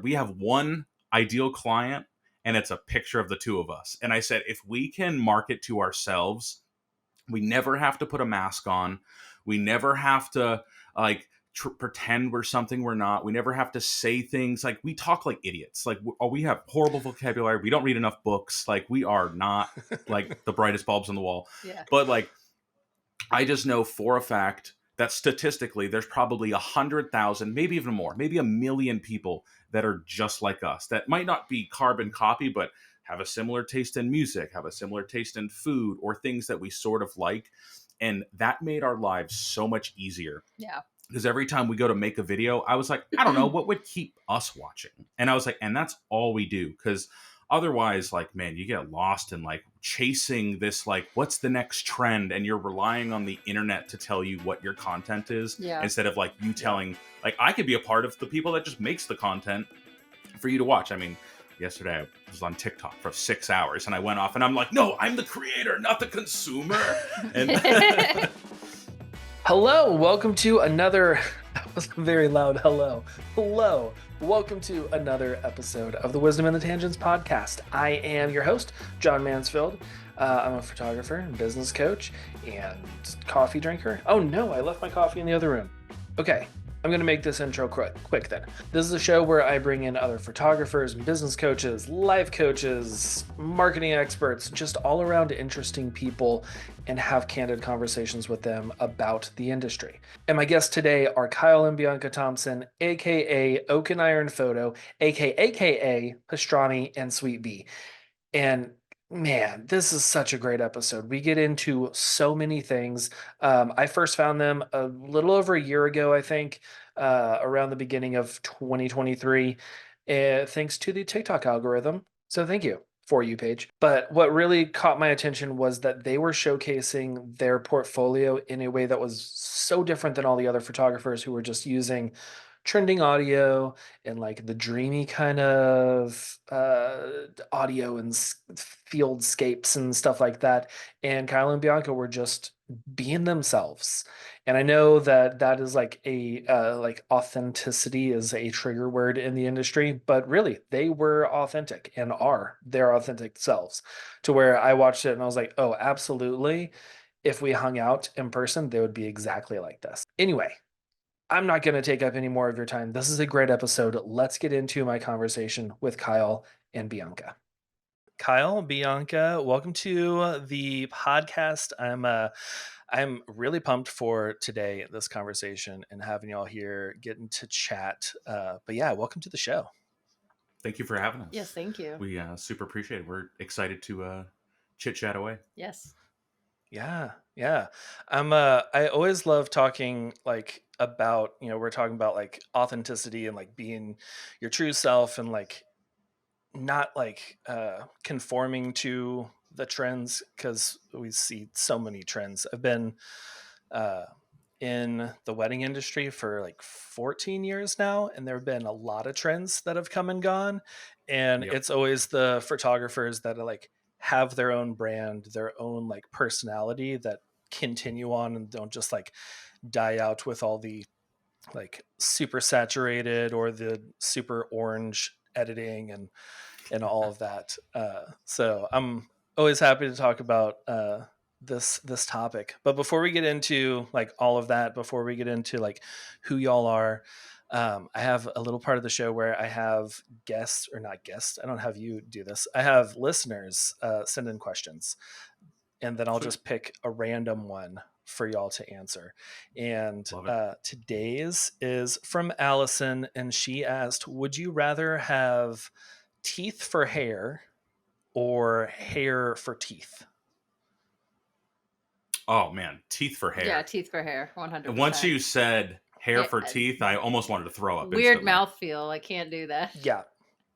We have one ideal client, and it's a picture of the two of us. And I said, if we can market to ourselves, we never have to put a mask on. We never have to pretend we're something we're not. We never have to say things like we talk like idiots. Like, we have horrible vocabulary. We don't read enough books. Like, we are not like the brightest bulbs on the wall. Yeah. But like, I just know for a fact that statistically there's probably 100,000, maybe even more, maybe 1 million people that are just like us, that might not be carbon copy, but have a similar taste in music, have a similar taste in food, or things that we sort of like. And that made our lives so much easier. Yeah. Because every time we go to make a video, I was like, I don't know what would keep us watching. And I was like, and that's all we do. Because otherwise, like, man, you get lost in like chasing this, like, what's the next trend? And you're relying on the internet to tell you what your content is. Yeah. Instead of like you telling, like, I could be a part of the people that just makes the content for you to watch. I mean, yesterday I was on TikTok for 6 hours and I went off and I'm like, no, I'm the creator, not the consumer. And Hello, welcome to another, that was a very loud hello. Hello, welcome to another episode of the Wisdom and the Tangents podcast. I am your host, John Mansfield. I'm a photographer and business coach and coffee drinker. Oh no, I left my coffee in the other room. Okay, I'm going to make this intro quick then. This is a show where I bring in other photographers, business coaches, life coaches, marketing experts, just all around interesting people, and have candid conversations with them about the industry. And my guests today are Kyle and Bianca Thompson, aka Oak and Iron Photo, AKA Pastrami and Sweet Bee. And man, this is such a great episode. We get into so many things. I first found them a little over a year ago, I think, around the beginning of 2023, thanks to the TikTok algorithm. So thank you, For You page. But what really caught my attention was that they were showcasing their portfolio in a way that was so different than all the other photographers who were just using trending audio and like the dreamy kind of audio and fieldscapes and stuff like that. And Kyle and Bianca were just being themselves. And I know that that is like a like authenticity is a trigger word in the industry, but really they were authentic and are their authentic selves, to where I watched it and I was like, oh, absolutely. If we hung out in person, they would be exactly like this. Anyway, I'm not going to take up any more of your time. This is a great episode. Let's get into my conversation with Kyle and Bianca. Kyle, Bianca, welcome to the podcast. I'm really pumped for today, this conversation, and having y'all here, getting to chat. But yeah, welcome to the show. thank you for having us. Yes, thank you. We super appreciate it. We're excited to chit chat away. Yes. Yeah. I always love talking like about, we're talking about like authenticity and like being your true self and like not like conforming to the trends, because we see so many trends. I've been in the wedding industry for like 14 years now, and there have been a lot of trends that have come and gone, and It's always the photographers that are like have their own brand, their own like personality, that continue on and don't just like die out with all the like super saturated or the super orange editing and all of that. So I'm always happy to talk about this topic. But before we get into like all of that, before we get into like who y'all are, I have a little part of the show where I have guests, or not guests, I don't have you do this. I have listeners send in questions, and then I'll just pick a random one for y'all to answer. And today's is from Allison, and she asked, would you rather have teeth for hair or hair for teeth? Oh man, teeth for hair. Yeah, teeth for hair, 100%. Once you said hair for teeth, I almost wanted to throw up. Weird mouthfeel. I can't do that. Yeah.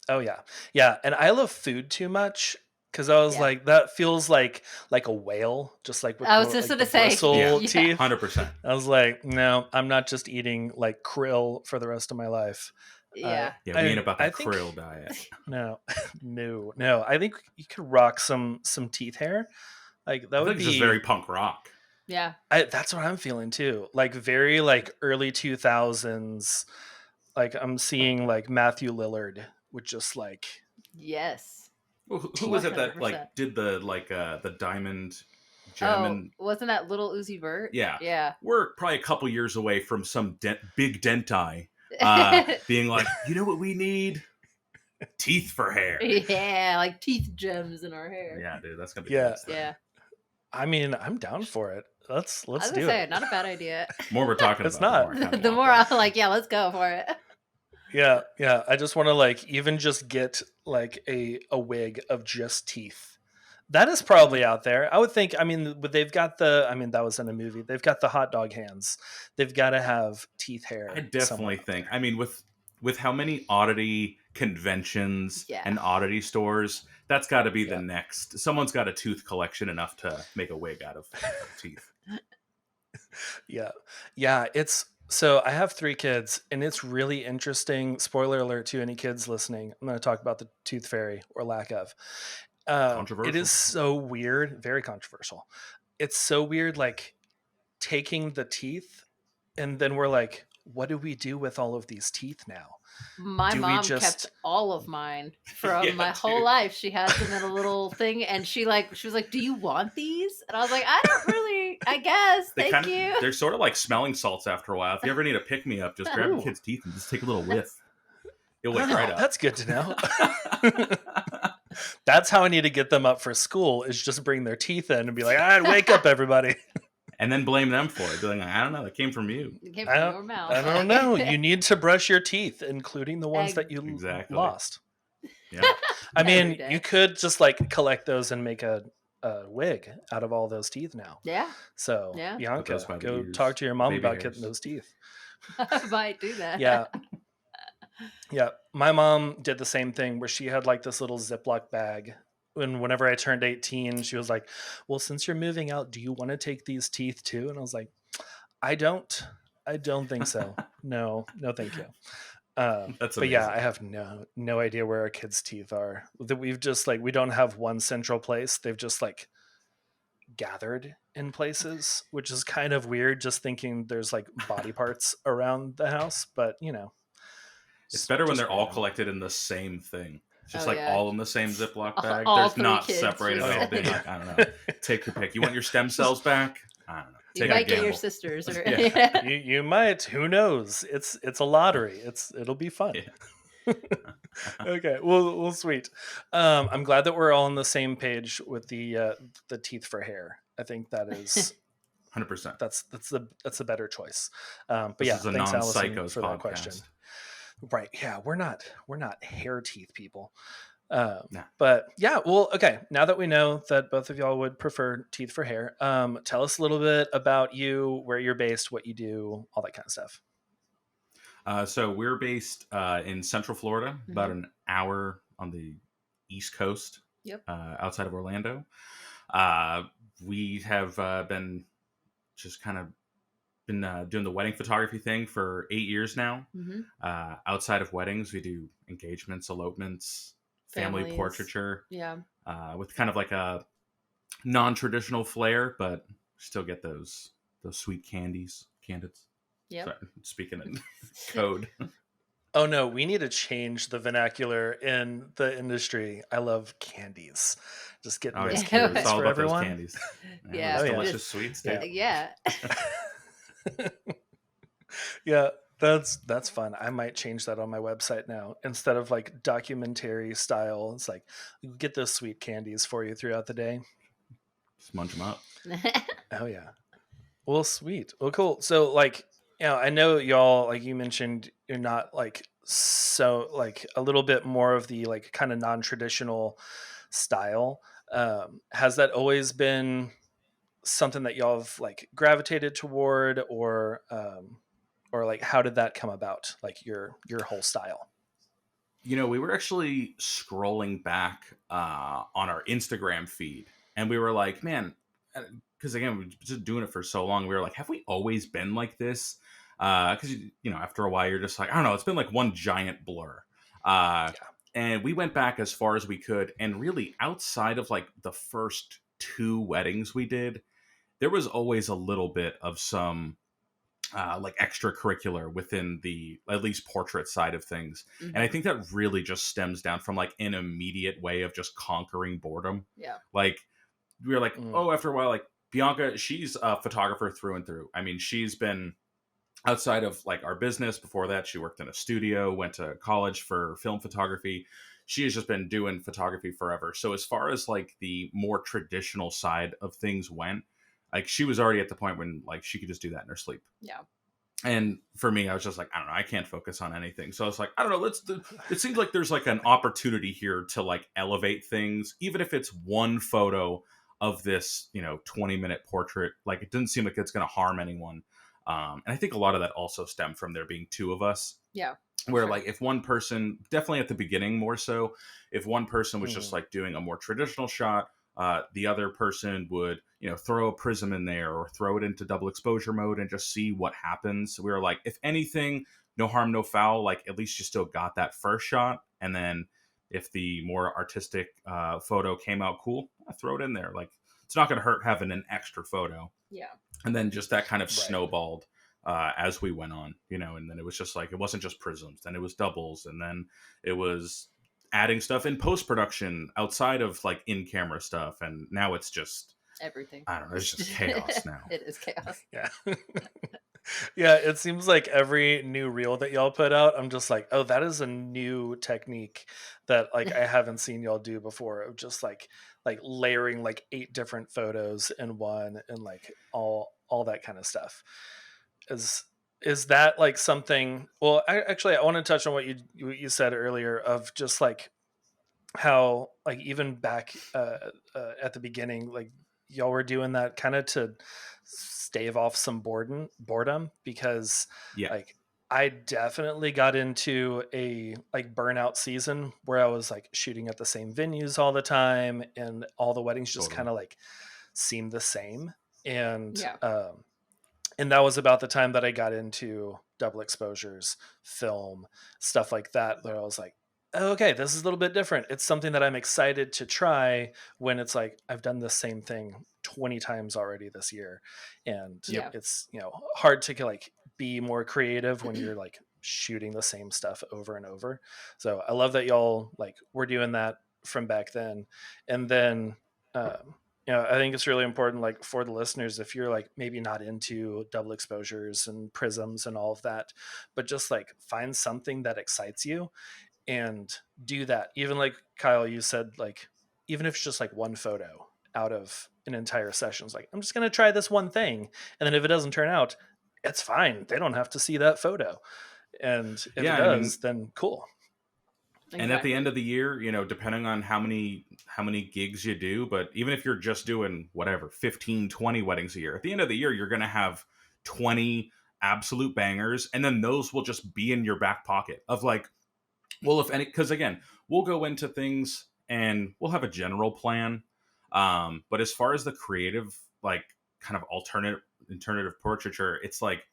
Oh yeah. Yeah. And I love food too much, because I was like, that feels like a whale, just like with I was just like gonna say bristle teeth. 100%. I was like, no, I'm not just eating like krill for the rest of my life. Yeah. We ain't about that krill diet. No. I think you could rock some teeth hair. Like that would be just very punk rock. Yeah. That's what I'm feeling too. Like very like early 2000s, like I'm seeing like Matthew Lillard with just like Yes. Who was it that 100%. like did the diamond gem Oh, and wasn't that little Uzi Vert? yeah. Yeah. We're probably a couple years away from some big dentai being like, you know what we need? Teeth for hair. Yeah, like teeth gems in our hair. Yeah, dude, that's gonna be Yeah. the next thing. Yeah. I mean, I'm down for it. Let's I was do gonna say, it. not a bad idea. More we're talking It's about, not. the more I kinda The want more that. I'm like, yeah, let's go for it. Yeah. I just want to like even just get like a wig of just teeth. That is probably out there. I would think. I mean, but they've got the. I mean, that was in a movie. They've got the hot dog hands. They've got to have teeth hair. I definitely somewhere out think. there. I mean, with how many oddity conventions Yeah. and oddity stores, that's got to be the Yeah. next. Someone's got a tooth collection enough to make a wig out of teeth. Yeah. It's so I have 3 kids, and it's really interesting. Spoiler alert to any kids listening. I'm going to talk about the tooth fairy or lack of. It Controversial. is so weird, very controversial. It's so weird, like taking the teeth, and then we're like, what do we do with all of these teeth now? My Do we mom just- kept all of mine from Yeah, my whole dude. life. She had them in a little thing, and she was like, "Do you want these?" And I was like, "I don't really. I guess. They Thank you." They're sort of like smelling salts after a while. If you ever need a pick me up, just grab your Ooh. kid's teeth and just take a little whiff. You'll wake Oh, right up. that's good to know. That's how I need to get them up for school, is just bring their teeth in and be like, all right, wake up, everybody. And then blame them for it. Be like, I don't know, that came from you. It came I from don't- your mouth. I don't know. You need to brush your teeth, including the ones that you Exactly. lost. Yeah. I Every mean, day. you could just like collect those and make a wig out of all those teeth now. Yeah, So, Yeah. Bianca, those by the go ears. talk to your mom Baby about hairs. getting those teeth. I might do that. Yeah. Yeah. My mom did the same thing where she had like this little Ziploc bag. And whenever I turned 18, she was like, well, since you're moving out, do you want to take these teeth too? And I was like, I don't think so. No, thank you. That's but yeah, amazing. I have no idea where our kids' teeth are. That we've just like, we don't have one central place. They've just like gathered in places, which is kind of weird, just thinking there's like body parts around the house. But you know, It's better when just they're all random. collected in the same thing. Just Oh, like yeah. all in the same Ziploc bag. All There's 3 not kids separated just- at all. Being like, I don't know. Take your pick. You want your stem cells back? I don't know. You Take a might get your gamble. sisters. Or Yeah. You might. Who knows? It's a lottery. It'll be fun. Yeah. Okay. Well, sweet. I'm glad that we're all on the same page with the teeth for hair. I think that is 100%. that's the better choice. But This yeah, is a thanks, Allison, non-psychos for that question. podcast. Right? Yeah, we're not hair teeth people. Nah. But yeah, well, okay. Now that we know that both of y'all would prefer teeth for hair, tell us a little bit about you, where you're based, what you do, all that kind of stuff. So we're based in Central Florida, about Mhm. an hour on the East Coast, Yep. outside of Orlando. We have been just kind of been doing the wedding photography thing for 8 years now. Mhm. Outside of weddings, we do engagements, elopements, family Families. portraiture, Yeah. with kind of like a non-traditional flair, but still get those sweet candies. Yep. Sorry, speaking in code. Oh no, we need to change the vernacular in the industry. I love candies. Just getting Oh, those yeah. candies It's all for about everyone. those candies. Yeah. Those Oh, yeah. delicious sweets. Dude. Yeah. Yeah. Yeah, that's fun. I might change that on my website now. Instead of like documentary style, it's like we get those sweet candies for you throughout the day. Just munch them up. Oh yeah. Well, sweet. Well, cool. So like, I know y'all, like you mentioned, you're not like so like a little bit more of the like kind of non-traditional style. Has that always been something that y'all have like gravitated toward, or like how did that come about? Like your whole style? We were actually scrolling back on our Instagram feed, and we were like, man, because again, we've been just doing it for so long. We were like, have we always been like this? Because after a while, you're just like, I don't know. It's been like one giant blur. And we went back as far as we could, and really outside of like the first 2 weddings we did, there was always a little bit of some like extracurricular within the at least portrait side of things. Mm-hmm. And I think that really just stems down from like an immediate way of just conquering boredom. Yeah. Like we were like, oh, after a while, like Bianca, she's a photographer through and through. I mean, she's been outside of like our business. Before that, she worked in a studio, went to college for film photography. She has just been doing photography forever. So as far as like the more traditional side of things went, like she was already at the point when like she could just do that in her sleep. Yeah. And for me, I was just like, I don't know, I can't focus on anything. So I was like, I don't know, it seems like there's like an opportunity here to like elevate things, even if it's one photo of this, 20-minute portrait. Like it didn't seem like it's going to harm anyone. And I think a lot of that also stemmed from there being two of us. Yeah. Where sure. like if one person, definitely at the beginning more so, if one person was just like doing a more traditional shot, the other person would, throw a prism in there or throw it into double exposure mode and just see what happens. So we were like, if anything, no harm, no foul. Like at least you still got that first shot. And then if the more artistic photo came out cool, throw it in there. Like it's not going to hurt having an extra photo. Yeah. And then just that kind of snowballed as we went on, and then it was just like, it wasn't just prisms, then it was doubles, and then it was adding stuff in post-production outside of like in-camera stuff, and now it's just everything. I don't know, it's just chaos now. It is chaos. Yeah. Yeah, it seems like every new reel that y'all put out, I'm just like, oh, that is a new technique that like I haven't seen y'all do before, of just like layering like 8 different photos in one, and like all that kind of stuff. Is that like something? Well, actually, I want to touch on what you said earlier, of just like how like even back at the beginning, like y'all were doing that kind of to stave off some boredom, because like I definitely got into a like burnout season where I was like shooting at the same venues all the time, and all the weddings just kind of like seemed the same. And and that was about the time that I got into double exposures, film, stuff like that, where I was like, oh, okay, this is a little bit different. It's something that I'm excited to try, when it's like, I've done the same thing 20 times already this year. And it's, hard to like be more creative when you're like shooting the same stuff over and over. So I love that y'all like were doing that from back then. And then, I think it's really important, like for the listeners, if you're like maybe not into double exposures and prisms and all of that, but just like find something that excites you and do that. Even like Kyle, you said, like, even if it's just like one photo out of an entire session, it's like, I'm just going to try this one thing. And then if it doesn't turn out, it's fine. They don't have to see that photo. And if it does, then cool. Exactly. And at the end of the year, depending on how many gigs you do, but even if you're just doing whatever, 15, 20 weddings a year, at the end of the year, you're going to have 20 absolute bangers. And then those will just be in your back pocket of like, well, if any, because again, we'll go into things and we'll have a general plan. But as far as the creative, like kind of alternative portraiture, it's like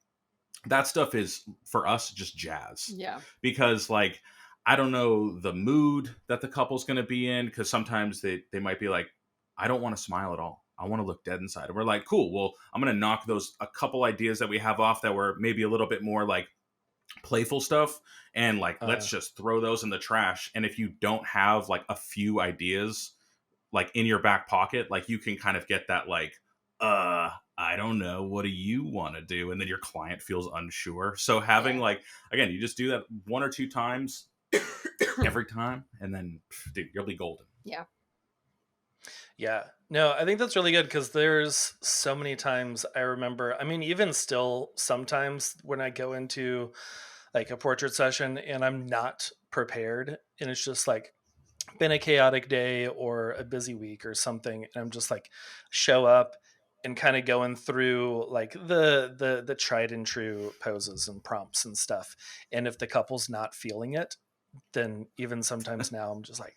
that stuff is for us just jazz. Yeah. Because like, I don't know the mood that the couple's going to be in, because sometimes they might be like, I don't want to smile at all. I want to look dead inside. And we're like, cool. Well, I'm going to knock a couple ideas that we have off that were maybe a little bit more like playful stuff, and like let's just throw those in the trash. And if you don't have like a few ideas like in your back pocket, like you can kind of get that like, I don't know, what do you want to do? And then your client feels unsure. So having like, again, you just do that 1 or 2 times every time, and then dude, you'll be golden. Yeah, no, I think that's really good, because there's so many times I remember, I mean, even still sometimes when I go into like a portrait session and I'm not prepared, and it's just like been a chaotic day or a busy week or something, and I'm just like show up and kind of going through like the tried and true poses and prompts and stuff, and if the couple's not feeling it, then even sometimes now I'm just like,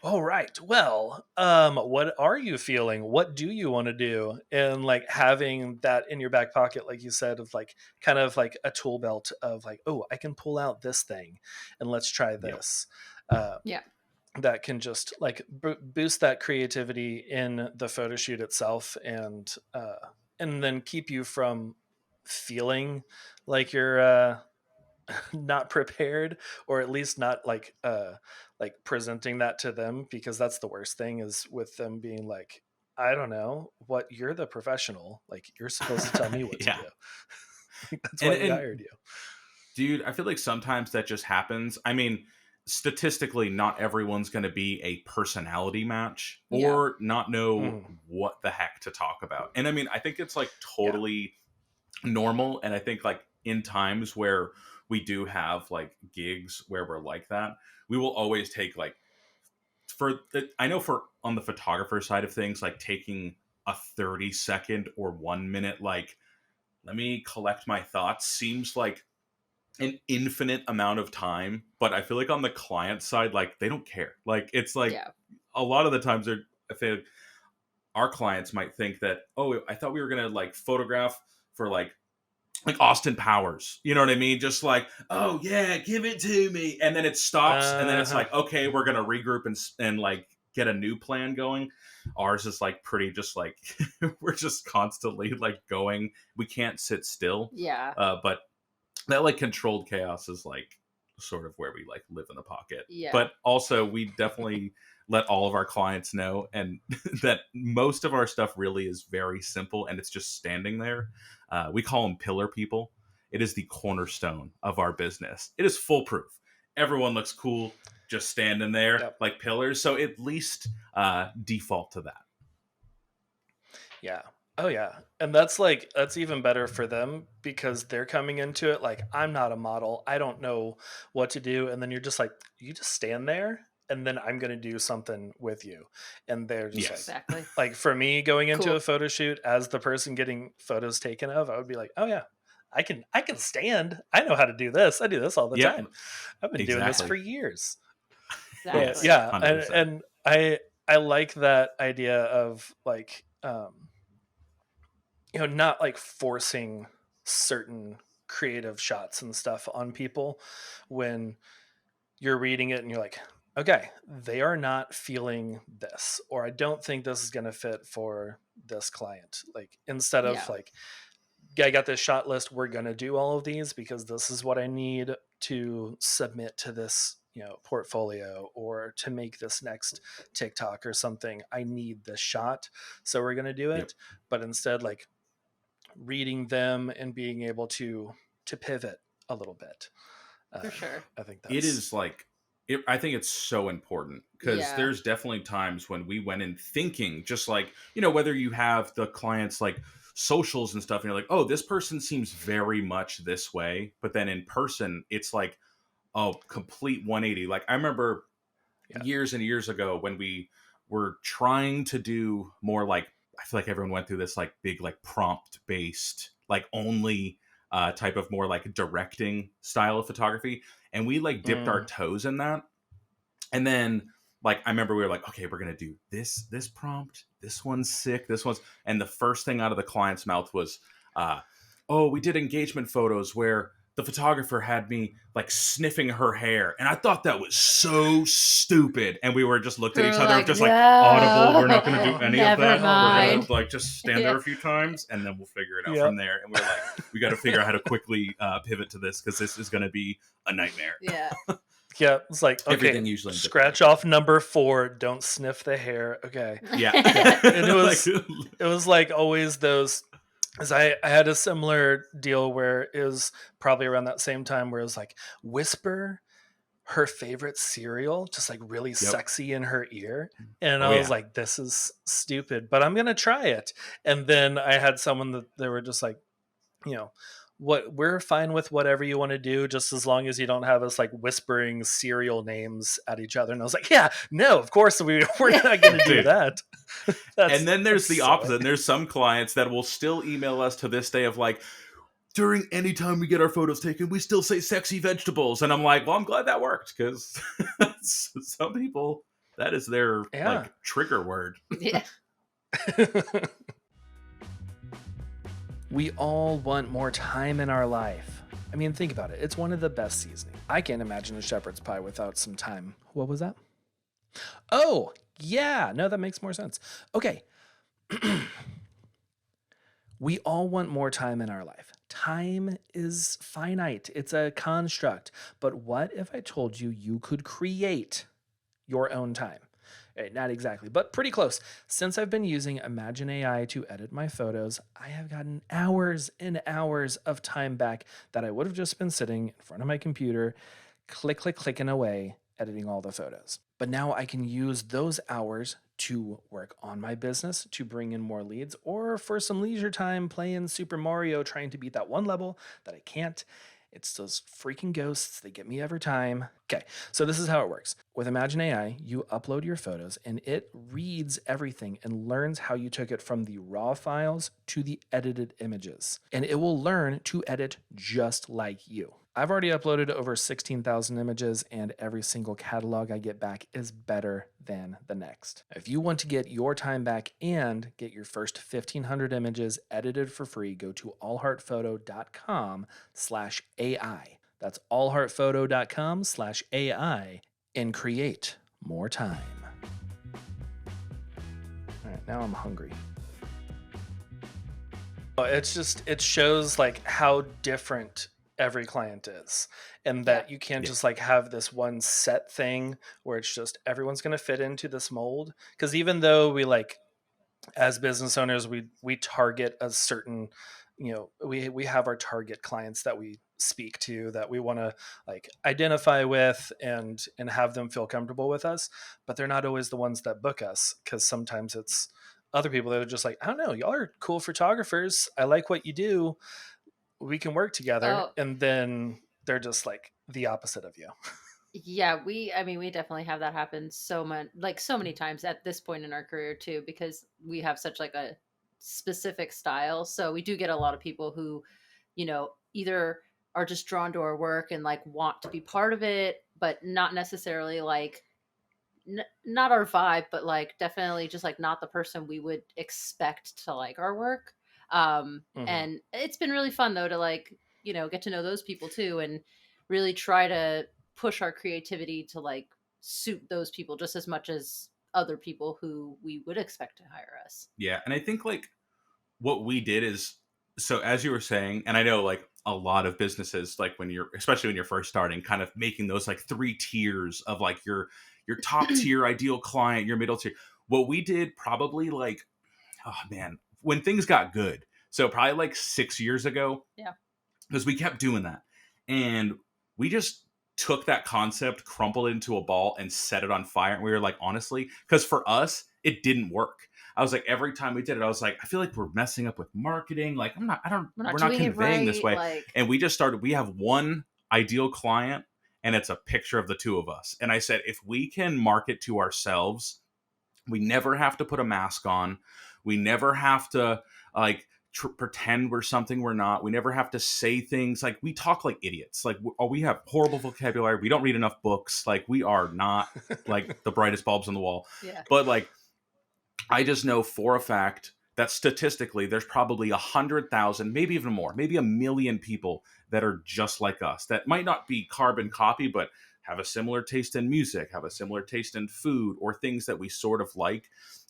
all right, well, what are you feeling? What do you want to do? And like having that in your back pocket, like you said, of like kind of like a tool belt of like, oh, I can pull out this thing and let's try this. That can just like boost that creativity in the photo shoot itself, and then keep you from feeling like you're not prepared, or at least not like presenting that to them, because that's the worst thing, is with them being like, I don't know what, you're the professional, like you're supposed to tell me what to Yeah. do. Like, that's why we And hired you. dude, I feel like sometimes that just happens. I mean, statistically, not everyone's going to be a personality match or not know what the heck to talk about. And I mean, I think it's like totally normal. And I think like in times where we do have like gigs where we're like that, we will always take like, I know for on the photographer side of things, like taking a 30-second or 1 minute, like, let me collect my thoughts seems like an infinite amount of time. But I feel like on the client side, like they don't care. Like it's like a lot of the times I feel like our clients might think that, oh, I thought we were gonna like photograph for like Austin Powers, you know what I mean? Just like, oh yeah, give it to me, and then it stops, and then it's like, okay, we're gonna regroup and like get a new plan going. Ours is like pretty, just like we're just constantly like going. We can't sit still. But that like controlled chaos is like sort of where we like live in the pocket. But also we definitely let all of our clients know, and that most of our stuff really is very simple, and it's just standing there. We call them pillar people. It is the cornerstone of our business. It is foolproof. Everyone looks cool just standing there like pillars. So at least default to that. Yeah. Oh yeah. And that's even better for them, because they're coming into it like, I'm not a model, I don't know what to do. And then you're just like, you just stand there, and then I'm going to do something with you. And they're just like for me going into a photo shoot as the person getting photos taken of, I would be like, oh yeah, I can stand. I know how to do this. I do this all the time. I've been doing this for years. But, yeah. 100%. And I like that idea of like, not like forcing certain creative shots and stuff on people when you're reading it and you're like, okay, they are not feeling this, or I don't think this is going to fit for this client. Like, instead of like, I got this shot list, we're going to do all of these because this is what I need to submit to this, portfolio, or to make this next TikTok or something. I need this shot, so we're going to do it. But instead, like, reading them and being able to pivot a little bit. For sure. I think that's... It is like, I think it's so important, because there's definitely times when we went in thinking just like, whether you have the clients like socials and stuff, and you're like, oh, this person seems very much this way. But then in person, it's like a complete 180. Like I remember years and years ago when we were trying to do more like, I feel like everyone went through this like big, like prompt based, like only type of more like directing style of photography. And we like dipped our toes in that. And then like, I remember we were like, okay, we're going to do this prompt. This one's sick. This one's, and the first thing out of the client's mouth was, oh, we did engagement photos where the photographer had me like sniffing her hair, and I thought that was so stupid. And we were just looked at each other, just like, audible. We're not going to do any of that. We're going to like just stand there a few times, and then we'll figure it out from there. And we're like, we got to figure out how to quickly pivot to this, because this is going to be a nightmare. Yeah, it's like, okay, everything usually scratch off number 4. Don't sniff the hair. Okay. Yeah. And it was like always those. Because I had a similar deal where it was probably around that same time where it was like, whisper her favorite cereal, just like really sexy in her ear. And I was like, this is stupid, but I'm going to try it. And then I had someone that they were just like, what, we're fine with whatever you want to do, just as long as you don't have us like whispering cereal names at each other. And I was like, yeah, no, of course we're not going to do that. And then there's the opposite. And there's some clients that will still email us to this day of like, during any time we get our photos taken, we still say sexy vegetables. And I'm like, well, I'm glad that worked, because some people, that is their like trigger word. Yeah. We all want more time in our life. I mean, think about it. It's one of the best seasoning. I can't imagine a shepherd's pie without some time. What was that? Oh, yeah. No, that makes more sense. Okay. We all want more time in our life. Time is finite. It's a construct. But what if I told you you could create your own time? Not exactly, but pretty close. Since I've been using Imagen AI to edit my photos, I have gotten hours and hours of time back that I would have just been sitting in front of my computer, clicking away, editing all the photos. But now I can use those hours to work on my business, to bring in more leads, or for some leisure time playing Super Mario, trying to beat that one level that I can't. It's those freaking ghosts. They get me every time. Okay, so this is how it works. With Imagen AI, you upload your photos and it reads everything and learns how you took it from the raw files to the edited images. And it will learn to edit just like you. I've already uploaded over 16,000 images, and every single catalog I get back is better than the next. If you want to get your time back and get your first 1,500 images edited for free, go to allheartphoto.com/AI. That's allheartphoto.com/AI and create more time. All right, now I'm hungry. It shows like how different every client is, and that you can't just like have this one set thing where it's just everyone's going to fit into this mold. Because even though we like, as business owners, we target a certain, we have our target clients that we speak to, that we want to like identify with and have them feel comfortable with us, but they're not always the ones that book us, because sometimes it's other people that are just like, I don't know, y'all are cool photographers, I like what you do, we can work together. And then they're just like the opposite of you. Yeah, we definitely have that happen so many times at this point in our career too, because we have such like a specific style. So we do get a lot of people who, either are just drawn to our work and like want to be part of it, but not necessarily like not our vibe, but like definitely just like not the person we would expect to like our work. And it's been really fun though to like, get to know those people too, and really try to push our creativity to like suit those people just as much as other people who we would expect to hire us. Yeah. And I think like what we did is, so as you were saying, and I know like a lot of businesses, like especially when you're first starting, kind of making those like 3 tiers of like your top tier ideal client, your middle tier. What we did probably like, oh man, when things got good. So probably like 6 years ago. Yeah. Because we kept doing that. And we just took that concept, crumpled it into a ball, and set it on fire. And we were like, honestly, because for us, it didn't work. I was like, every time we did it, I was like, I feel like we're messing up with marketing. Like, we're not conveying this way. Like... And we just started, we have one ideal client, and it's a picture of the two of us. And I said, if we can market to ourselves, we never have to put a mask on. We never have to like pretend we're something we're not. We never have to say things like, we talk like idiots. Like, we have horrible vocabulary. We don't read enough books. Like, we are not like the brightest bulbs on the wall. Yeah. But like, I just know for a fact that statistically there's probably 100,000, maybe even more, maybe 1 million people that are just like us, that might not be carbon copy, but have a similar taste in music, have a similar taste in food, or things that we sort of like.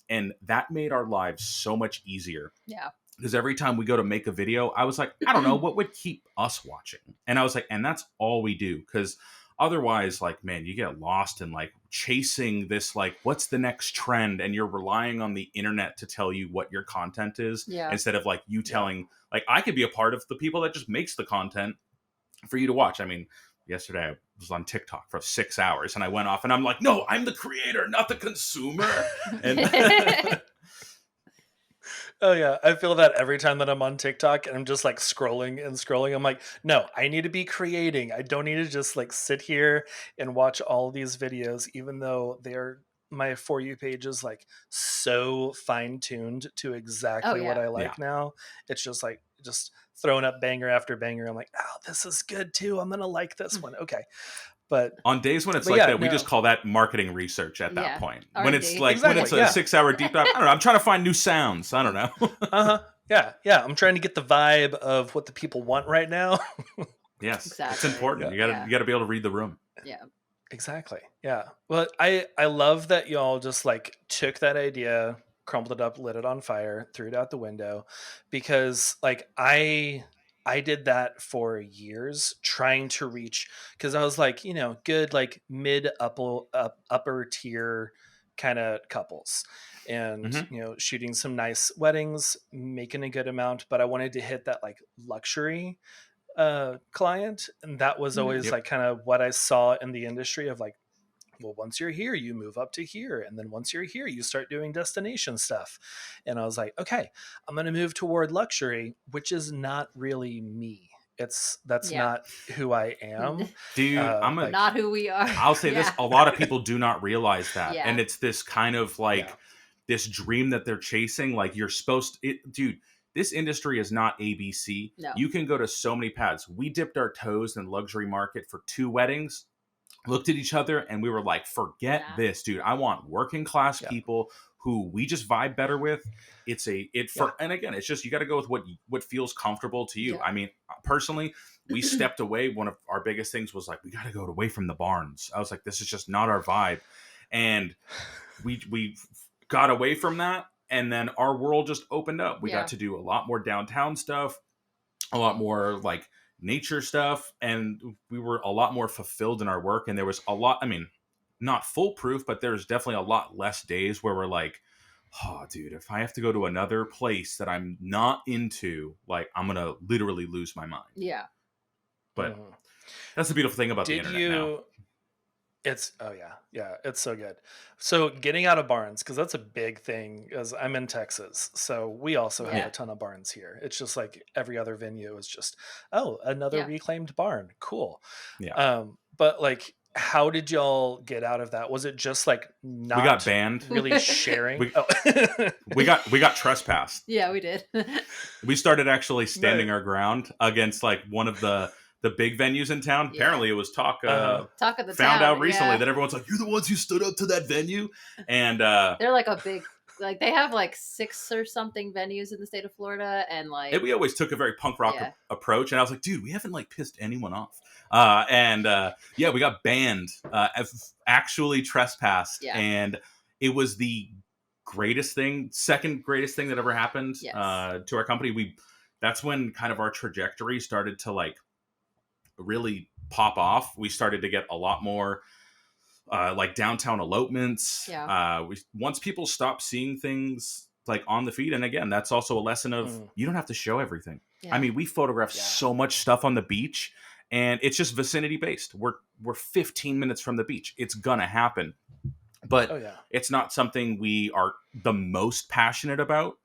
And that made our lives so much easier. Yeah. Because every time we go to make a video, I was like, I don't know, what would keep us watching? And I was like, and that's all we do. Because otherwise, like, man, you get lost in like chasing this, like, what's the next trend? And you're relying on the internet to tell you what your content is. Yeah. Instead of like you telling, like, I could be a part of the people that just makes the content for you to watch. I mean, yesterday I was on TikTok for 6 hours and I went off and I'm like, no, I'm the creator, not the consumer. And oh yeah, I feel that every time that I'm on TikTok and I'm just like scrolling and scrolling. I'm like, no, I need to be creating. I don't need to just like sit here and watch all these videos, even though my For You page is like so fine-tuned to exactly what I like now. It's just like throwing up banger after banger. I'm like, oh, this is good too. I'm gonna like this one. Okay. But on days when it's like that, we just call that marketing research at that point. When it's like, when it's a 6-hour deep dive, I don't know, I'm trying to find new sounds. I don't know. Yeah. I'm trying to get the vibe of what the people want right now. Yes, exactly. It's important. You got to be able to read the room. Yeah. Exactly. Yeah. Well, I love that y'all just like took that idea, crumpled it up, lit it on fire, threw it out the window, because like I I did that for years trying to reach, because I was like, good, like mid upper tier kind of couples, and Hmm. shooting some nice weddings, making a good amount, but I wanted to hit that like luxury client, and that was Mhm. always Yep. like kind of what I saw in the industry of like, well, once you're here, you move up to here. And then once you're here, you start doing destination stuff. And I was like, okay, I'm going to move toward luxury, which is not really me. That's Yeah. not who I am. Dude, Like, Not who we are. I'll say this, Yeah. a lot of people do not realize that. Yeah. And it's this kind of yeah. like this dream that they're chasing. Like you're supposed to, dude, this industry is not ABC. No. You can go to so many paths. We dipped our toes in the luxury market for 2 weddings, looked at each other, and we were like, forget Nah. this, dude. I want working class Yeah. people who we just vibe better with. Yeah. And again, it's just, you got to go with what feels comfortable to you. Yeah. I mean, personally, we stepped away. One of our biggest things was like, we got to go away from the barns. I was like, this is just not our vibe. And we got away from that. And then our world just opened up. We Yeah. got to do a lot more downtown stuff, a lot more like nature stuff, and we were a lot more fulfilled in our work. And there was a lot, I mean, not foolproof, but there's definitely a lot less days where we're like, oh dude, if I have to go to another place that I'm not into, like I'm gonna literally lose my mind. Yeah. But Mhm. that's the beautiful thing about the Did internet now. you? It's oh yeah, it's so good. So getting out of barns, because that's a big thing. As I'm in Texas, so we also have Yeah. a ton of barns here. It's just like every other venue is just, oh, another Yeah. reclaimed barn, cool. Yeah, But like, how did y'all get out of that? Was it just like we got not banned. really sharing? we Oh, we got trespassed. Yeah, we did. We started actually standing no. our ground against like one of the big venues in town. Yeah. Apparently, it was Talk. Talk of the Found town. out recently Yeah. that everyone's like, "You're the ones who stood up to that venue," and They're like a big, like they have like 6 or something venues in the state of Florida, and like we always took a very punk rock Yeah. approach. And I was like, "Dude, we haven't like pissed anyone off." Yeah, we got banned, actually trespassed, Yeah. and it was the second greatest thing that ever happened Yes. to our company. That's when kind of our trajectory started to like really pop off. We started to get a lot more like downtown elopements. Yeah. Once people stop seeing things like on the feed, and again, that's also a lesson of you don't have to show everything. Yeah. I mean, we photograph Yeah. so much stuff on the beach, and it's just vicinity based. We're 15 minutes from the beach. It's gonna happen, but Oh yeah. it's not something we are the most passionate about.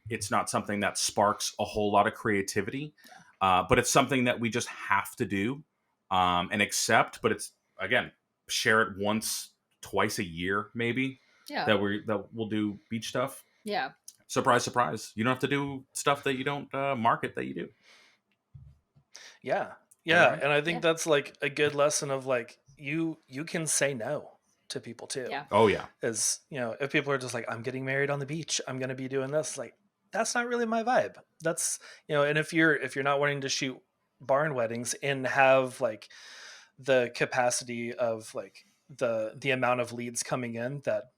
It's not something that sparks a whole lot of creativity, but it's something that we just have to do and accept. But it's again, share it once, twice a year, maybe Yeah. that we'll do beach stuff. Yeah. Surprise, surprise! You don't have to do stuff that you don't market that you do. Yeah. All right. And I think Yeah. that's like a good lesson of like, you can say no to people too. Yeah. Oh yeah, Is, if people are just like, I'm getting married on the beach, I'm going to be doing this, like, that's not really my vibe. That's, and if you're not wanting to shoot barn weddings and have like the capacity of like the amount of leads coming in that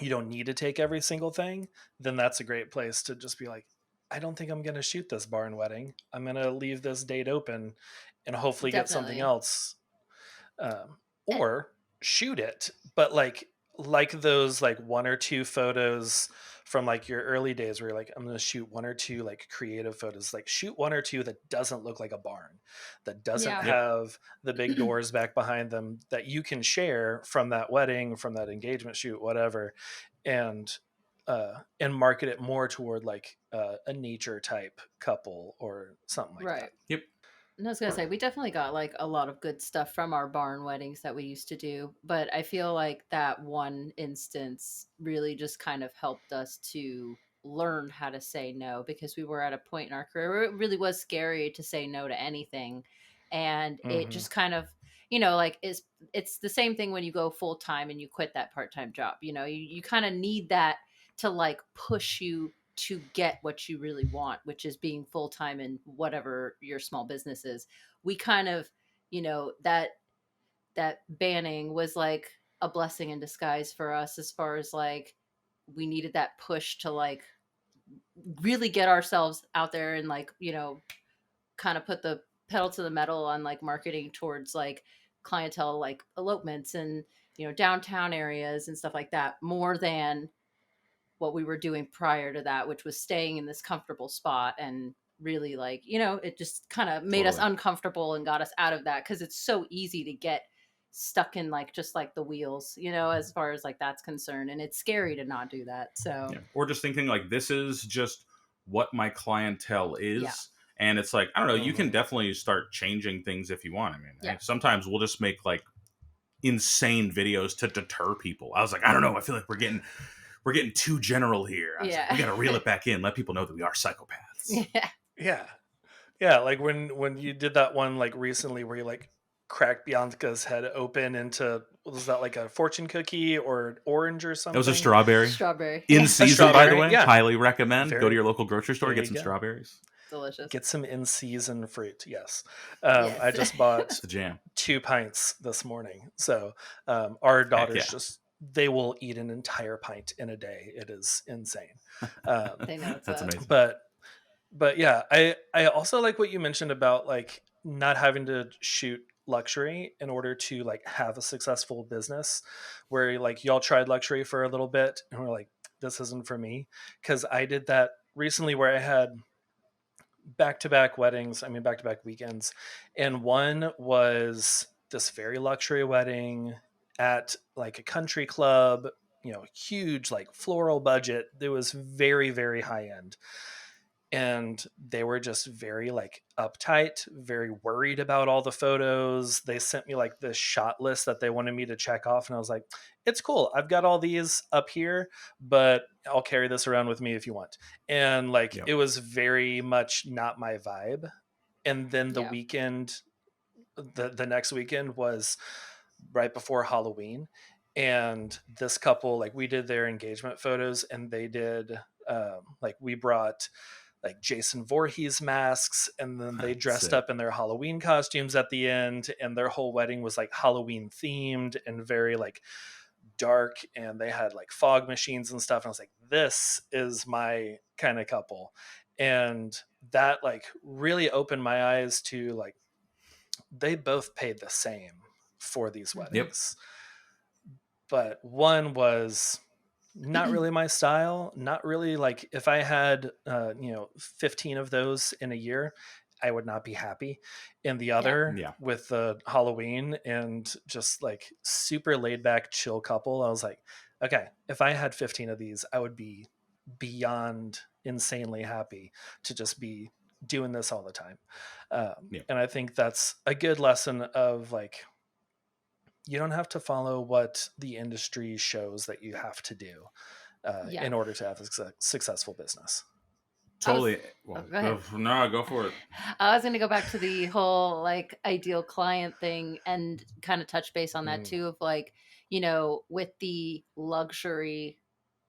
you don't need to take every single thing, then that's a great place to just be like, I don't think I'm going to shoot this barn wedding. I'm going to leave this date open and hopefully get something Definitely. else. And- Or shoot it, but like those like 1 or 2 photos from like your early days where you're like, I'm going to shoot 1 or 2 like creative photos, like shoot 1 or 2 that doesn't look like a barn, that doesn't Yeah. Yep. have the big doors back behind them, that you can share from that wedding, from that engagement shoot, whatever, and market it more toward like a nature type couple or something like Right. that. yep. And I was gonna say we definitely got like a lot of good stuff from our barn weddings that we used to do, but I feel like that one instance really just kind of helped us to learn how to say no, because we were at a point in our career where it really was scary to say no to anything, and it Mhm. just kind of like it's the same thing when you go full time and you quit that part time job. You kind of need that to like push you to get what you really want, which is being full time in whatever your small business is. We kind of, that banning was like a blessing in disguise for us, as far as like we needed that push to like really get ourselves out there and like, kind of put the pedal to the metal on like marketing towards like clientele, like elopements and, you know, downtown areas and stuff like that, more than what we were doing prior to that, which was staying in this comfortable spot. And really, like, you know, it just kind of made us Totally. uncomfortable and got us out of that, because it's so easy to get stuck in like just like the wheels, you know, as far as like that's concerned, and it's scary to not do that. So Yeah. Or just thinking like this is just what my clientele is. Yeah. And it's like, I don't know, you can Mhm. definitely start changing things if you want. I mean, Yeah. sometimes we'll just make like insane videos to deter people. I was like, I don't know, I feel like we're getting too general here. I was like, Yeah. we got to reel it back in, let people know that we are psychopaths. Yeah. Yeah, like when you did that one like recently where you like cracked Bianca's head open into, was that like a fortune cookie or orange or something? That was a strawberry. Strawberry. In Yeah. season, by the strawberry, way. yeah. Highly recommend. Go to Very- your local grocery store, there get you some go. strawberries. Delicious. Get some in season fruit. Yes. Yes. I just bought It's the jam. 2 pints this morning. So our daughters yeah. just, they will eat an entire pint in a day. It is insane. They know it's That's up. amazing. But yeah, I also like what you mentioned about like not having to shoot luxury in order to like have a successful business, where like y'all tried luxury for a little bit and we're like, this isn't for me. Because I did that recently where I had back-to-back weddings, I mean back-to-back weekends, and one was this very luxury wedding at like a country club, you know, huge like floral budget. It was very, very high end, and they were just very like uptight, very worried about all the photos. They sent me like this shot list that they wanted me to check off, and I was like, it's cool, I've got all these up here, but I'll carry this around with me if you want. And like Yep. it was very much not my vibe. And then the Yeah. weekend, the next weekend was right before Halloween, and this couple, like we did their engagement photos, and they did like we brought like Jason Voorhees masks, and then they dressed Sick. up in their Halloween costumes at the end, and their whole wedding was like Halloween themed and very like dark, and they had like fog machines and stuff, and I was like, this is my kind of couple. And that like really opened my eyes to like, they both paid the same for these weddings. But one was not really my style, not really like, if I had 15 of those in a year, I would not be happy. And the other Yeah. with the Halloween and just like super laid back chill couple, I was like, okay, if I had 15 of these, I would be beyond insanely happy to just be doing this all the time. And I think that's a good lesson of like, you don't have to follow what the industry shows that you have to do Yeah. in order to have a successful business. Totally. Go ahead. No, go for it. I was going to go back to the whole like ideal client thing and kind of touch base on that too, of like, you know, with the luxury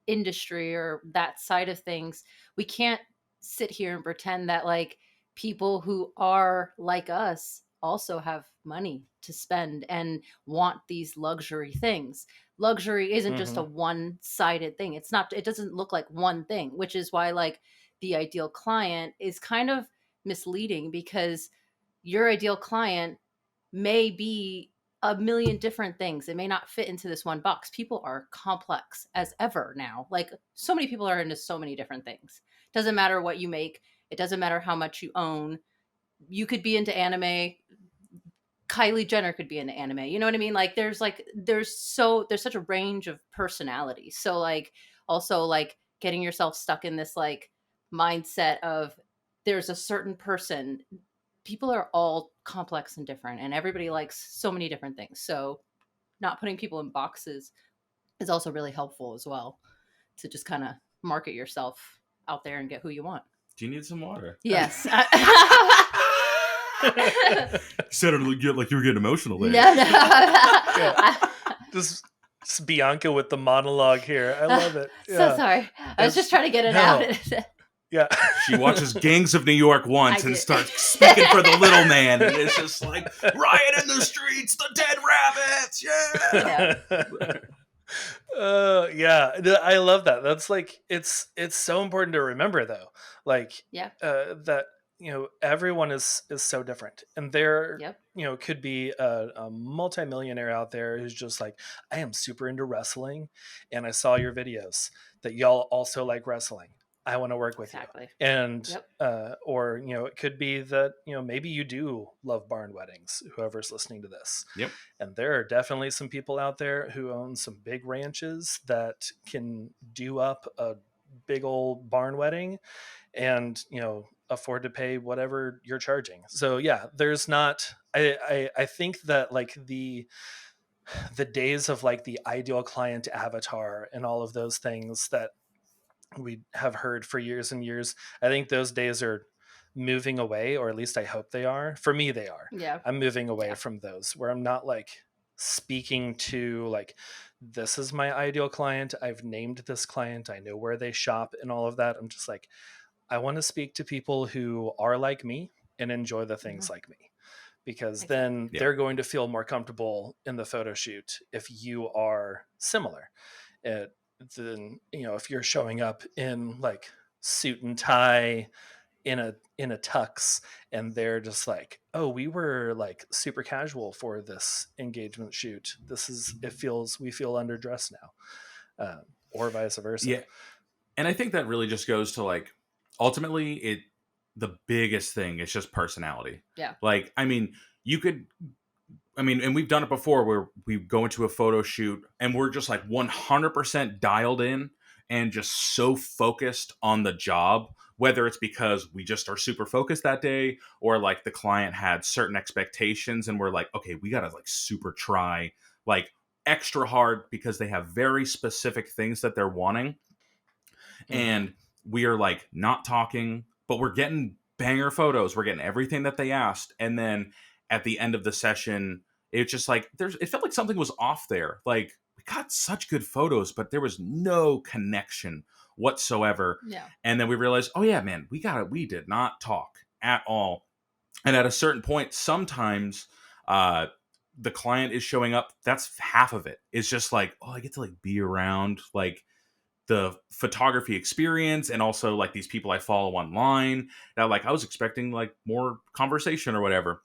industry or that side of things, we can't sit here and pretend that like people who are like us also have money to spend and want these luxury things. Luxury isn't just a one-sided thing. It's not, it doesn't look like one thing, which is why like the ideal client is kind of misleading, because your ideal client may be a million different things. It may not fit into this one box. People are complex as ever now. Like so many people are into so many different things. Doesn't matter what you make. It doesn't matter how much you own. You could be into anime. Kylie Jenner could be into anime. You know what I mean? Like there's such a range of personalities. So like also like getting yourself stuck in this like mindset of there's a certain person. People are all complex and different, and everybody likes so many different things. So not putting people in boxes is also really helpful as well, to just kind of market yourself out there and get who you want. Do you need some water? Yes. You said it like you were getting emotional there. No. Yeah. This Bianca with the monologue here. I love it. Yeah. So sorry. I was just trying to get it out. Yeah. She watches Gangs of New York once I and did. starts speaking for the little man, and it's just like, riot in the streets, the dead rabbits, yeah. Yeah, I love that. That's like, it's so important to remember though. Like, Yeah. that everyone is so different, and there Yep. could be a multimillionaire out there who's just like, I am super into wrestling, and I saw your videos that y'all also like wrestling. I want to work with you. Exactly. And Yep. or it could be that maybe you do love barn weddings, whoever's listening to this. Yep. And there are definitely some people out there who own some big ranches that can do up a big old barn wedding and afford to pay whatever you're charging. So yeah, there's not I think that like the days of like the ideal client avatar and all of those things that we have heard for years and years, I think those days are moving away, or at least I hope they are. For me, they are. Yeah. I'm moving away Yeah. from those where I'm not like speaking to like, this is my ideal client, I've named this client, I know where they shop and all of that. I'm just like, I want to speak to people who are like me and enjoy the Mhm. things like me, because Exactly. then Yeah. they're going to feel more comfortable in the photo shoot if you are similar. It, then if you're showing up in like suit and tie in a tux, and they're just like, oh, we were like super casual for this engagement shoot, this is, it feels, we feel underdressed now, or vice versa. Yeah. And I think that really just goes to like, ultimately, the biggest thing is just personality. Yeah. Like, I mean, you could, I mean, and we've done it before where we go into a photo shoot and we're just like 100% dialed in and just so focused on the job, whether it's because we just are super focused that day or like the client had certain expectations and we're like, okay, we got to like super try like extra hard because they have very specific things that they're wanting. Mm-hmm. And we are like not talking, but we're getting banger photos. We're getting everything that they asked. And then at the end of the session, it's just like it felt like something was off there. Like we got such good photos, but there was no connection whatsoever. Yeah. And then we realized, oh yeah, man, we did not talk at all. And at a certain point, sometimes uh the client is showing up. That's half of it. It's just like, oh, I get to like be around like the photography experience and also like these people I follow online that like I was expecting like more conversation or whatever.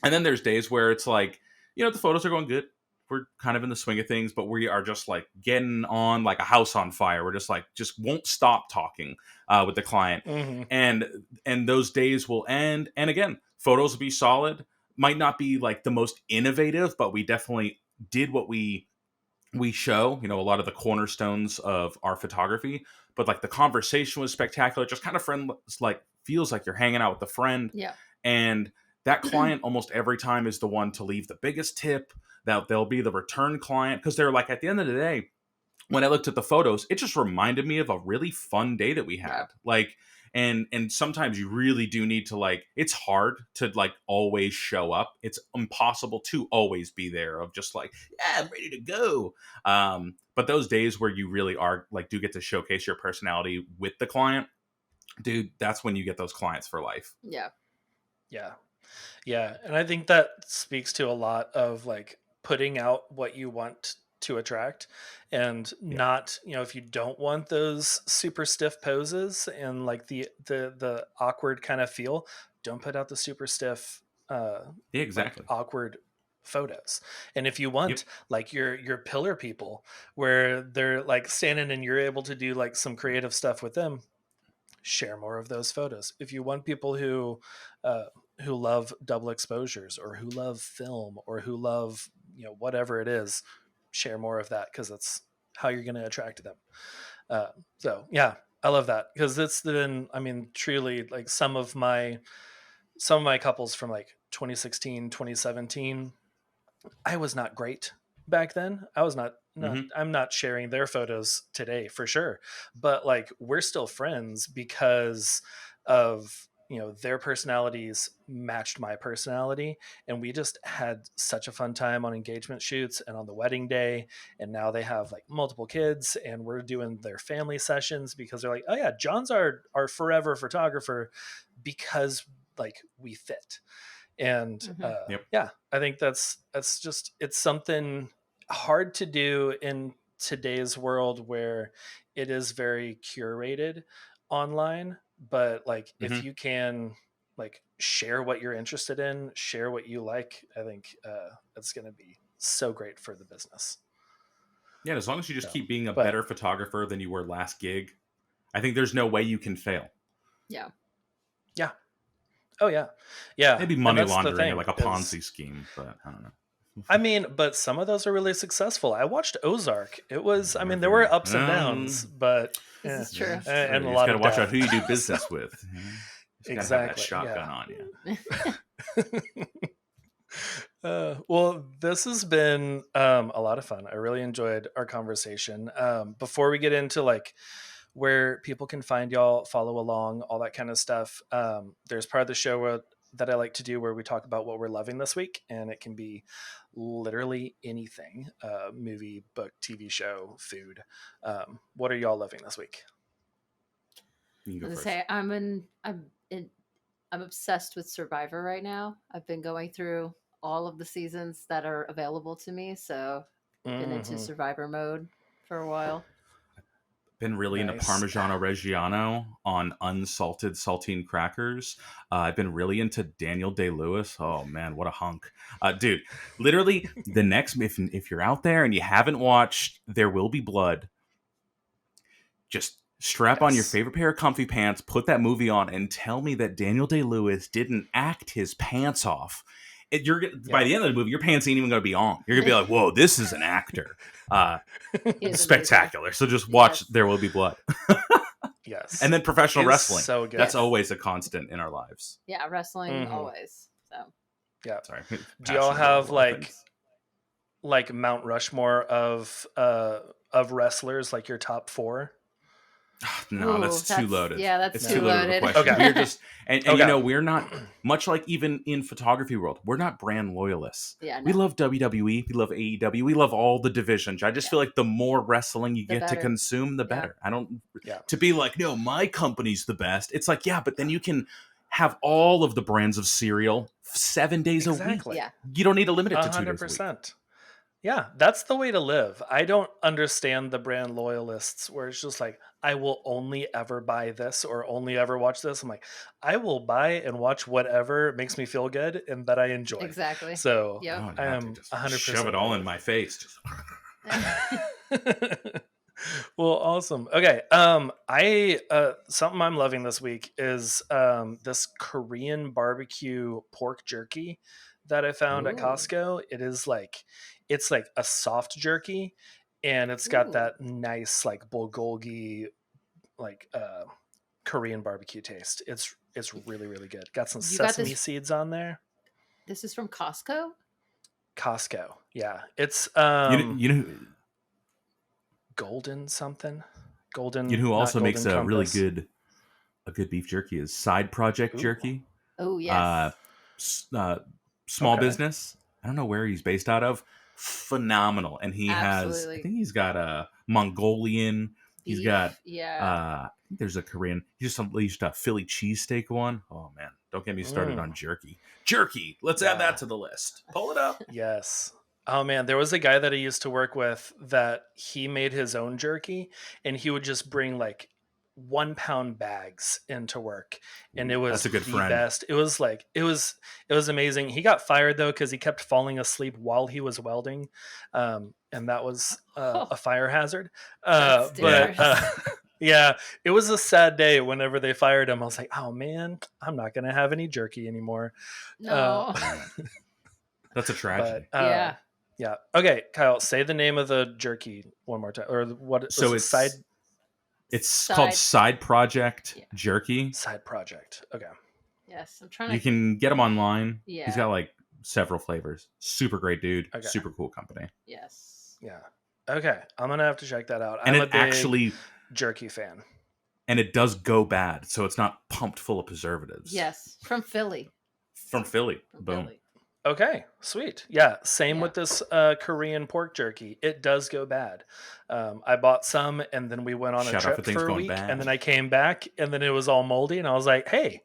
And then there's days where it's like, the photos are going good. We're kind of in the swing of things, but we are just like getting on like a house on fire. We're just like just won't stop talking with the client. Mm-hmm. And those days will end. And again, photos will be solid. Might not be like the most innovative, but we definitely did what we show, a lot of the cornerstones of our photography, but like the conversation was spectacular, just kind of friend, like feels like you're hanging out with a friend. Yeah. And that client almost every time is the one to leave the biggest tip, that they'll be the return client. Cause they're like, at the end of the day, when I looked at the photos, it just reminded me of a really fun day that we had. Yeah. Like, and sometimes you really do need to like, it's hard to like always show up. It's impossible to always be there of just like, yeah, I'm ready to go. But those days where you really are like, do get to showcase your personality with the client, dude, that's when you get those clients for life. Yeah. Yeah. Yeah. And I think that speaks to a lot of like putting out what you want to attract, and Yeah. not, if you don't want those super stiff poses and like the awkward kind of feel, don't put out the super stiff, Yeah, like exactly. awkward photos. And if you Yep. want like your pillar people where they're like standing and you're able to do like some creative stuff with them, share more of those photos. If you want people who love double exposures, or who love film, or who love whatever it is, share more of that, because that's how you're going to attract them. So yeah, I love that, because it's been, I mean, truly like some of my couples from like 2016, 2017, I was not great back then. I was not Hmm. I'm not sharing their photos today for sure. But like, we're still friends because of, their personalities matched my personality, and we just had such a fun time on engagement shoots and on the wedding day. And now they have like multiple kids, and we're doing their family sessions because they're like, oh yeah, John's our forever photographer, because like we fit. And Hmm. Yep. yeah, I think that's just, it's something hard to do in today's world where it is very curated online. But like, if Hmm. you can like share what you're interested in, share what you like. I think it's going to be so great for the business. Yeah, as long as you just So, keep being a but- better photographer than you were last gig, I think there's no way you can fail. Yeah. Yeah. Oh yeah. Yeah. Maybe And money that's the laundering thing or like a is- Ponzi scheme, but I don't know. I mean, but some of those are really successful. I watched Ozark. It was, I mean, there were ups and downs, but This is true. That's and true. a You lot just got to of watch death. out who you do business So- with. You know? You just got to have that Exactly, shotgun yeah. on you. Well, this has been a lot of fun. I really enjoyed our conversation. Before we get into like where people can find y'all, follow along, all that kind of stuff, there's part of the show that I like to do where we talk about what we're loving this week, and it can be literally anything: movie, book, TV show, food. What are y'all loving this week? You can go I was first. say I'm obsessed with Survivor right now. I've been going through all of the seasons that are available to me, so I've been into Mhm. Survivor mode for a while. Been really into Nice. Parmigiano Reggiano on unsalted saltine crackers. I've been really into Daniel Day-Lewis. Oh man, what a hunk, dude! Literally, the next if you're out there and you haven't watched There Will Be Blood, just strap on your Yes. favorite pair of comfy pants, put that movie on, and tell me that Daniel Day-Lewis didn't act his pants off. By the end of the movie, your pants ain't even going to be on. You're going to be like, "Whoa, this is an actor." He is Spectacular. So just watch Yes. There Will Be Blood. Yes. And then professional It's wrestling. so good. That's Yes. always a constant in our lives. amazing. Yeah, wrestling Mhm. always. So Yeah. Sorry. Do y'all Passionate about have a lot of things. like Mount Rushmore of wrestlers, like your top 4? No, Ooh, that's too that's- loaded. yeah, that's it's too too loaded of a loaded. question. Okay. We're just and Okay. you know, we're not much like even in photography world, we're not brand loyalists. yeah, We no, love WWE, we love AEW, we love all the divisions. I just Yeah. feel like the more wrestling you The get to better. consume, the Yeah. better. I don't Yeah. to be like, no, my company's the best. It's like, yeah, but then you can have all of the brands of cereal 7 days a week. Exactly. yeah, You don't need to limit it to 2 days a week. 100%. Yeah, that's the way to live. I don't understand the brand loyalists where it's just like, I will only ever buy this or only ever watch this. I'm like, I will buy and watch whatever makes me feel good and that I enjoy. exactly. So Yep. Oh, you I have am to just 100% shove it all in my face. Just- Well, awesome. Okay. I something I'm loving this week is this Korean barbecue pork jerky that I found at Ooh. Costco. It's like a soft jerky, and it's got Ooh. that nice like bulgogi like Korean barbecue taste. It's really, really good. Got some You got sesame this- seeds on there. This is from Costco. Costco. Yeah. It's you know golden something. Golden. you know who not also makes Golden a really Compass. good beef jerky is Side Project Ooh. Jerky. Oh yes. Small Okay. business. I don't know where he's based out of. Phenomenal, and he has. Absolutely. I think he's got a Mongolian. He's Beef, got. yeah. I think there's a Korean. He just unleashed a Philly cheesesteak one. Oh man, don't get me started Mm. on jerky. Jerky. Let's Yeah. add that to the list. Pull it up. Yes. Oh man, there was a guy that I used to work with that he made his own jerky, and he would just bring like 1-pound bags into work, and it was That's a good the friend. best. It was like it was amazing. He got fired though because he kept falling asleep while he was welding, and that was a fire hazard. That's But dangerous. yeah, it was a sad day whenever they fired him. I was like, oh man, I'm not gonna have any jerky anymore. No. That's a tragedy. But yeah. Okay, Kyle, say the name of the jerky one more time, or what? So was it? it's called Side Project Yeah. Jerky. Side project. Okay. Yes, I'm trying You to. can get them online. Yeah. He's got like several flavors. Super great dude. Okay. Super cool company. Yes. Yeah. Okay, I'm gonna have to check that out. And I'm a it big actually jerky fan. and it does go bad, so it's not pumped full of preservatives. Yes, from Philly. From Philly. From Boom. Philly. Okay, sweet. Yeah, same Yeah. with this Korean pork jerky. It does go bad. I bought some, and then we went on a Shout out for trip things for a going week, bad. and then I came back, and then it was all moldy, and I was like, "Hey,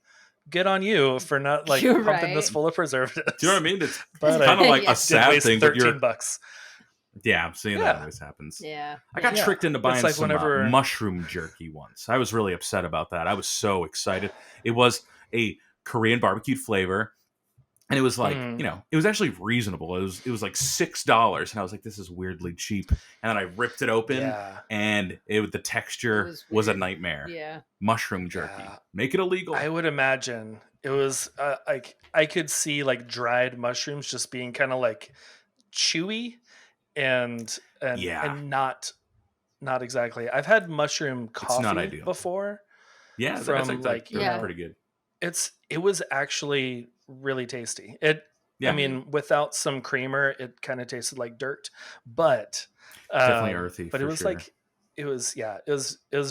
good on you for not like You're pumping this right. full of preservatives." Do you know what I mean? It's But kind of like Yeah. a did sad waste thing, but you're $13. yeah, I'm seeing Yeah. that always happens. Yeah. I got Yeah. tricked into buying like some whenever- mushroom jerky once. I was really upset about that. I was so excited. It was a Korean barbecued flavor. And it was like, it was actually reasonable. It was like $6, and I was like, this is weirdly cheap. And then I ripped it open, and the texture was a nightmare. Yeah, mushroom jerky. Make it illegal. I would imagine it was like I could see like dried mushrooms just being kind of like chewy and not exactly. I've had mushroom coffee before. Yeah, from that's pretty good. It was actually really tasty. I mean, without some creamer, it kind of tasted like dirt, but definitely earthy. But it was like it was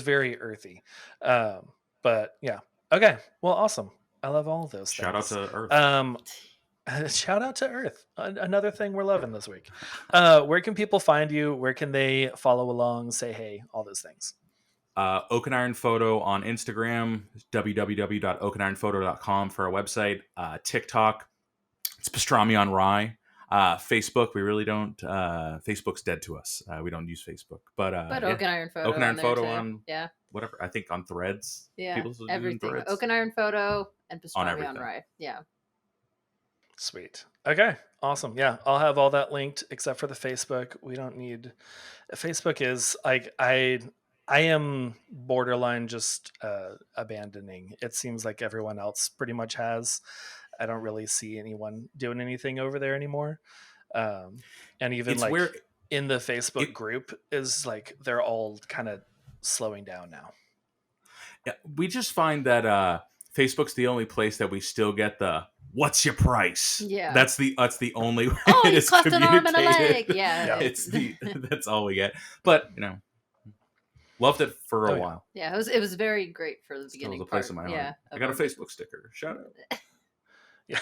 very earthy. But yeah, okay, well, awesome. I love all of those. Shout things. out to Earth. Shout out to Earth. Another thing we're loving this week. Where can people find you? Where can they follow along? Say hey, all those things. Oak and Iron Photo on Instagram, www.oakandironphoto.com for our website. TikTok, it's Pastrami on Rye. Facebook, we really don't. Facebook's dead to us. We don't use Facebook, but Oak and Iron Photo. Oak and Iron Photo on whatever. I think on Threads. Yeah, everything. Threads. Oak and Iron Photo and Pastrami on Rye. Yeah. Sweet. Okay. Awesome. Yeah, I'll have all that linked except for the Facebook. We don't need. Facebook is like I am borderline just abandoning. It seems like everyone else pretty much has. I don't really see anyone doing anything over there anymore. And even it's like in the Facebook group is like they're all kind of slowing down now. Yeah, we just find that Facebook's the only place that we still get the "What's your price?" Yeah, that's the only way it's communicated. An arm and a leg. Yeah, that's all we get. But loved it for a while. Yeah, it was very great for the beginning. It was a place of my heart. I got a Facebook sticker. Shout out. Yeah.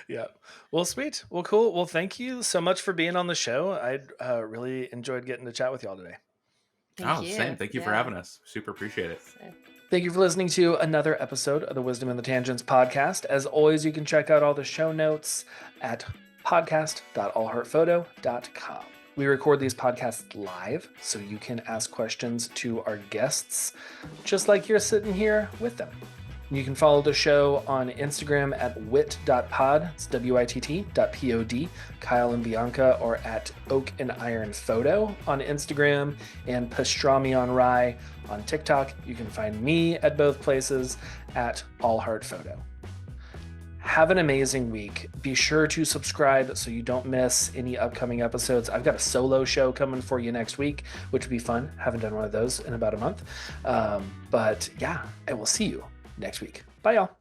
Yeah. Well, sweet. Well, cool. Well, thank you so much for being on the show. I really enjoyed getting to chat with y'all today. Thank you. Same. Thank you for having us. Super appreciate it. Thank you for listening to another episode of the Wisdom and the Tangents podcast. As always, you can check out all the show notes at podcast.allheartphoto.com. We record these podcasts live, so you can ask questions to our guests, just like you're sitting here with them. You can follow the show on Instagram at wit.pod, it's WITT.pod, Kyle and Bianca, or at Oak and Iron Photo on Instagram, and Pastrami on Rye on TikTok. You can find me at both places at All Heart Photo. Have an amazing week. Be sure to subscribe so you don't miss any upcoming episodes. I've got a solo show coming for you next week, which will be fun. Haven't done one of those in about a month. But yeah, I will see you next week. Bye, y'all.